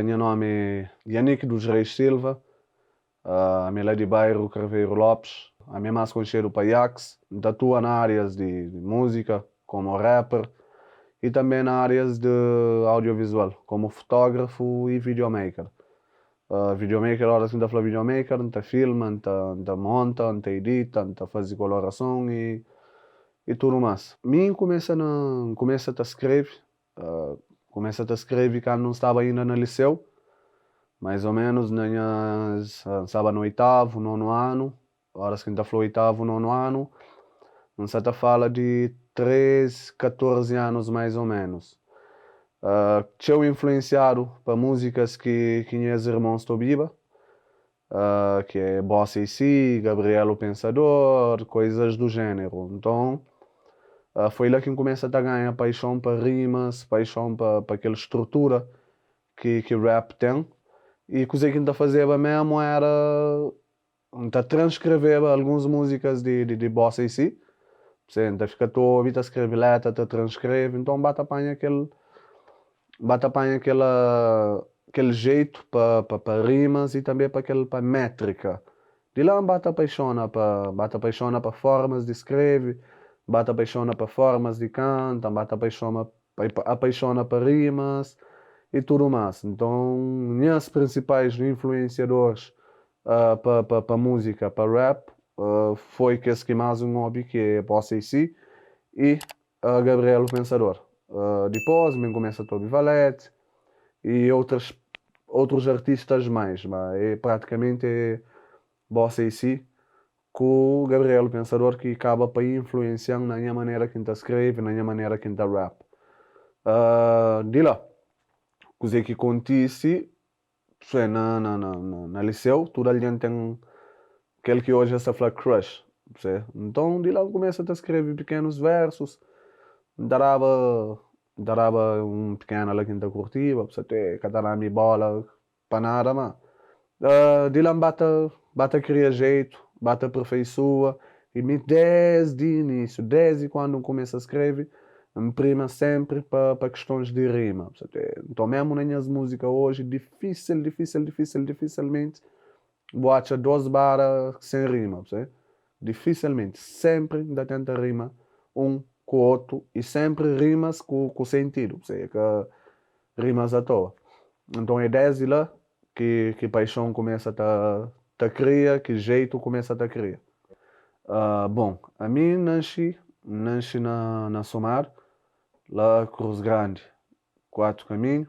Meu nome é Yannick dos Reis Silva, a minha é de bairro Craveiro Lopes, a minha mais conhecida para Yax, atua na áreas de música, como rapper, e também na áreas de audiovisual, como fotógrafo e videomaker. Videomaker, horas que ainda fala videomaker, não filma, não monta, não edita, não faz coloração e tudo mais. Mim começa a escrever, começa a escrever quando não estava ainda no liceu, mais ou menos, estava no oitavo, nono ano, horas que ainda falou oitavo, nono ano, não se fala de 13, 14 anos mais ou menos. Tinha influenciado para músicas que meus irmãos Tobiba, que é Bossa e Si, Gabriel o Pensador, coisas do gênero. Então, foi lá que começa a ganhar paixão para rimas, paixão para aquela estrutura que rap tem. E a coisa que ainda fazia mesmo era transcrever algumas músicas de Bossa e Si. Você ainda fica todo ouvir, escreve letra, transcreve, então bate apanha aquele jeito para rimas e também para métrica. De lá bate apaixona para formas de escrever, bate-apaixona para formas de cantar, bate-apaixona para rimas e tudo mais. Então, minhas principais influenciadores para música, para rap, foi que esse mais um hobby que é Bossa e Si e Gabriel o Pensador. Depois, me começa todo Valete e outros artistas mais, mas praticamente é Bossa e Si com o Gabriel o Pensador que acaba para influenciar na minha maneira que a escreve, na minha maneira que a rap. De lá, coisa que acontece, na liceu, toda a gente tem aquele que hoje se fala crush. Então, de lá começa a escrever pequenos versos, darava um pequeno lá que a curtiva, você ter cada a minha bola, para nada, mas de lá bate a criar jeito, bate a aperfeiçoa, e me desde o início, desde quando começa a escrever, me prima sempre para questões de rima. Então, mesmo nas minhas músicas hoje, dificilmente, vou achar 12 barras sem rima. Dificilmente, sempre ainda tenta rima um com o outro e sempre rimas com sentido. Que rimas à toa. Então, é desde lá que paixão começa a criar, que jeito começa a criar. Bom, a mim nasci na Somar, lá Cruz Grande, 4 caminhos,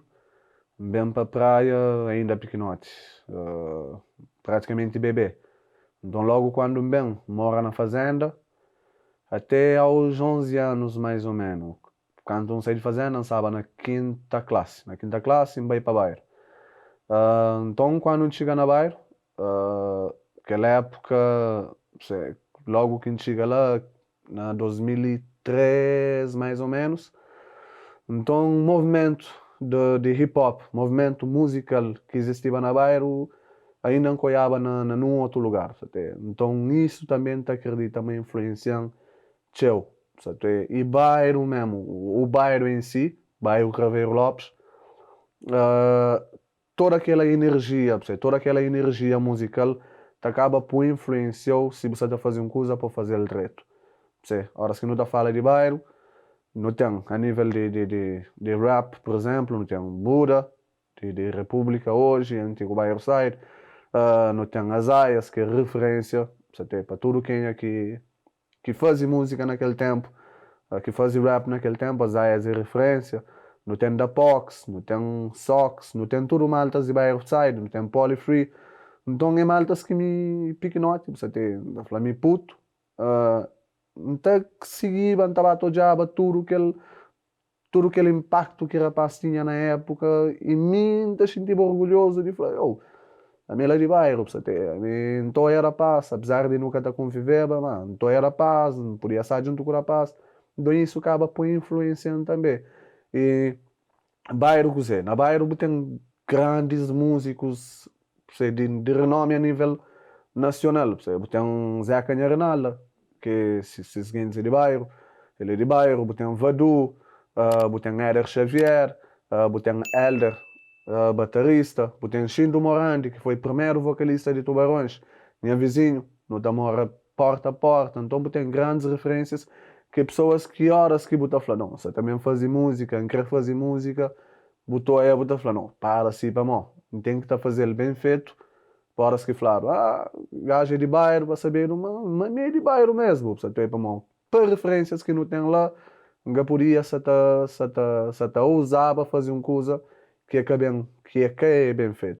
bem para a praia, ainda pequenote, praticamente bebê. Então logo quando bem mora na fazenda, até aos 11 anos mais ou menos. Quando não saí de fazenda, estava na quinta classe. Na quinta classe, vai para bairro. Então quando chega na bairro, aquela época, logo que chega lá, na 2003 mais ou menos, então um movimento de hip hop, movimento musical que existia na bairro, ainda não coiaba num outro lugar. Então isso também te acredita também influenciando teu. E bairro mesmo, o bairro em si, bairro Craveiro Lopes, toda aquela energia musical te acaba por influenciar se você está fazendo coisa para fazer direito. Ora, se não está fala de bairro, não tem, a nível de rap, por exemplo, não tem Buda, de República hoje, antigo bairro Side, não tem Azaias, que é referência, para tudo quem é que fazia música naquele tempo, que fazia rap naquele tempo, Azaias é referência, não tem da Pox, não tem Sox, não tem tudo maltas de bairro Side, não tem Polyfree, então é maltas que me piquenote, da Flami puto, então que seguia, estava todo diabo, tudo aquele impacto que o rapaz tinha na época e me senti orgulhoso de falar, a minha é de bairro, então era rapaz, apesar de nunca estar conviver, mas então era rapaz, não podia estar junto com o rapaz, então isso acaba por influenciando também. E bairro, na bairro tem grandes músicos de renome a nível nacional, tem Zé Canharenala, que se seguinte de bairro, ele é de bairro, tem Vadu, tem Éder Xavier, tem Elder, baterista, tem Chindo Morandi, que foi o primeiro vocalista de Tubarões, minha vizinho, não tá mora porta a porta, então tem grandes referências que pessoas que horas que botam falar, não, você também faz música, não quer fazer música, botou aí a botar falar, não, para assim para mão, tem que estar fazendo bem feito, para horas que falaram, gajo é de bairro, para saber, mas é de bairro mesmo, você tem para mão, para referências que não tem lá, não podia se tá usar para fazer uma coisa que é bem feito.